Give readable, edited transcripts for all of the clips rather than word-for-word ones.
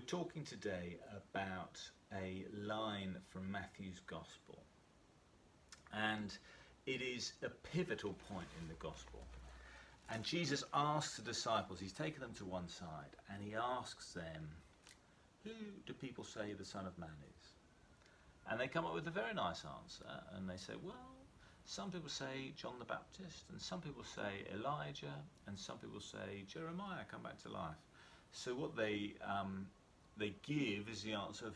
We're talking today about a line from Matthew's Gospel, and it is a pivotal point in the Gospel. And Jesus asks the disciples, he's taken them to one side, and he asks them, who do people say the Son of Man is? And they come up with a very nice answer, and they say, well, some people say John the Baptist, and some people say Elijah, and some people say Jeremiah come back to life. So what they give is the answer of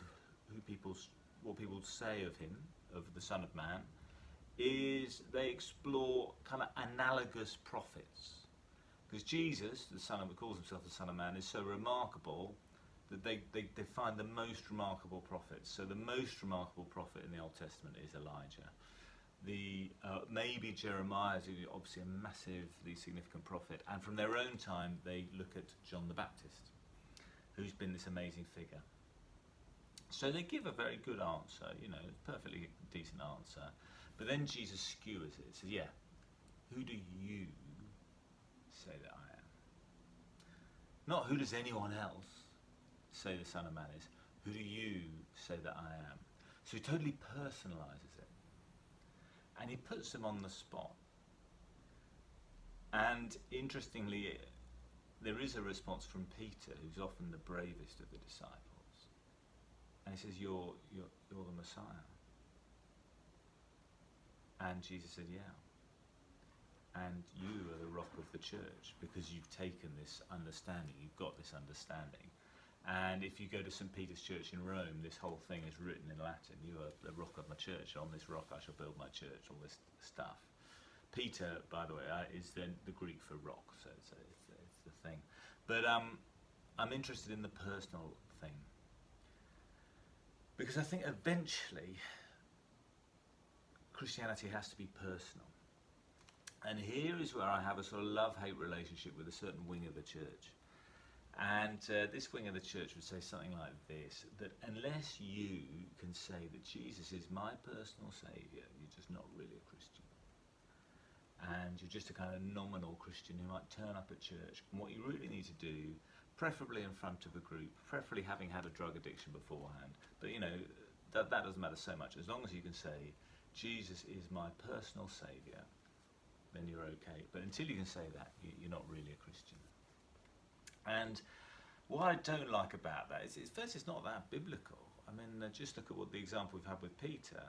what people say of him, of the Son of Man, is they explore kind of analogous prophets. Because Jesus, the Son of, calls himself the Son of Man, is so remarkable that they find the most remarkable prophets. So the most remarkable prophet in the Old Testament is Elijah. Maybe Jeremiah is obviously a massively significant prophet, and from their own time they look at John the Baptist, who's been this amazing figure. So they give a very good answer, a perfectly decent answer, but then Jesus skewers it, says, yeah, who do you say that I am? Not who does anyone else say the Son of Man is, who do you say that I am? So he totally personalizes it, and he puts them on the spot. And interestingly, there is a response from Peter, who's often the bravest of the disciples, and he says, you're the Messiah. And Jesus said, yeah, and you are the rock of the church, because you've taken this understanding, you've got this understanding. And if you go to St. Peter's Church in Rome, this whole thing is written in Latin. You are the rock of my church. On this rock I shall build my church. All this stuff. Peter, by the way, is then the Greek for rock, so it's the thing. But I'm interested in the personal thing, because I think eventually Christianity has to be personal. And here is where I have a sort of love-hate relationship with a certain wing of the church. And this wing of the church would say something like this, that unless you can say that Jesus is my personal saviour, you're just not really a Christian. And you're just a kind of nominal Christian who might turn up at church. And what you really need to do, preferably in front of a group, preferably having had a drug addiction beforehand, but that doesn't matter so much. As long as you can say, Jesus is my personal saviour, then you're okay. But until you can say that, you're not really a Christian. And what I don't like about that is, first, it's not that biblical. I mean, just look at what the example we've had with Peter.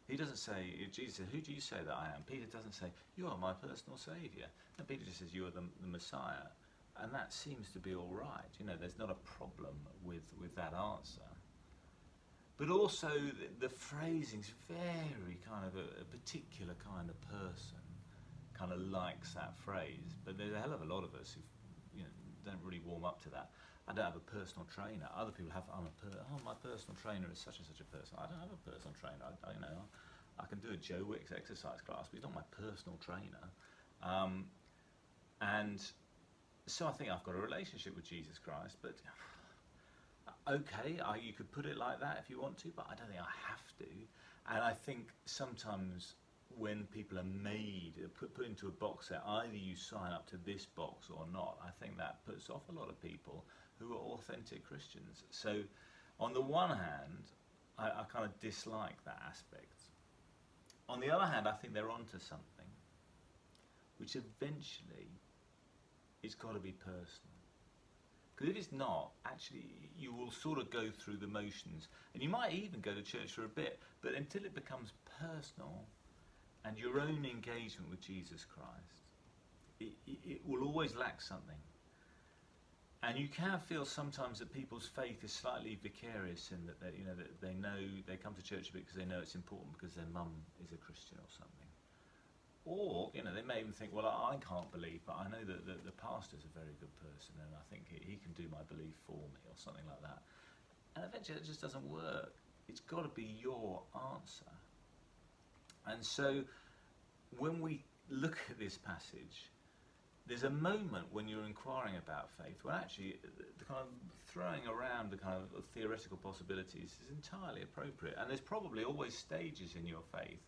He doesn't say, Jesus said, who do you say that I am? Peter doesn't say, you are my personal saviour. And Peter just says, you are the Messiah. And that seems to be all right. There's not a problem with that answer. But also, the phrasing's very kind of a particular kind of person kind of likes that phrase. But there's a hell of a lot of us who don't really warm up to that. I don't have a personal trainer. Other people have. My personal trainer is such and such a person. I don't have a personal trainer. I can do a Joe Wicks exercise class, but he's not my personal trainer. And so I think I've got a relationship with Jesus Christ. But okay, you could put it like that if you want to, but I don't think I have to. And I think sometimes when people are put into a box set, either you sign up to this box or not, I think that puts off a lot of people who are authentic Christians. So on the one hand, I kind of dislike that aspect. On the other hand, I think they're onto something, which eventually it's got to be personal. Because if it's not, actually you will sort of go through the motions, and you might even go to church for a bit, but until it becomes personal, and your own engagement with Jesus Christ, it will always lack something. And you can feel sometimes that people's faith is slightly vicarious in that they know they come to church a bit because they know it's important because their mum is a Christian or something. Or they may even think, well, I can't believe, but I know that the pastor's a very good person, and I think he can do my belief for me, or something like that. And eventually it just doesn't work. It's got to be your answer. And so when we look at this passage, there's a moment when you're inquiring about faith when actually the kind of throwing around the kind of theoretical possibilities is entirely appropriate. And there's probably always stages in your faith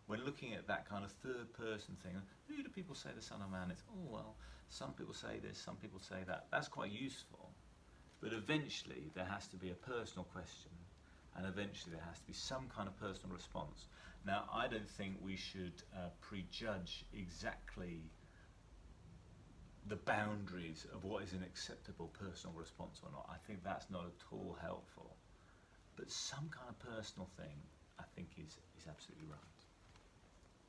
when looking at that kind of third person thing. Who do people say the Son of Man is? Oh, well, some people say this, some people say that. That's quite useful. But eventually there has to be a personal question, and eventually there has to be some kind of personal response. Now, I don't think we should prejudge exactly the boundaries of what is an acceptable personal response or not. I think that's not at all helpful. But some kind of personal thing, I think, is absolutely right.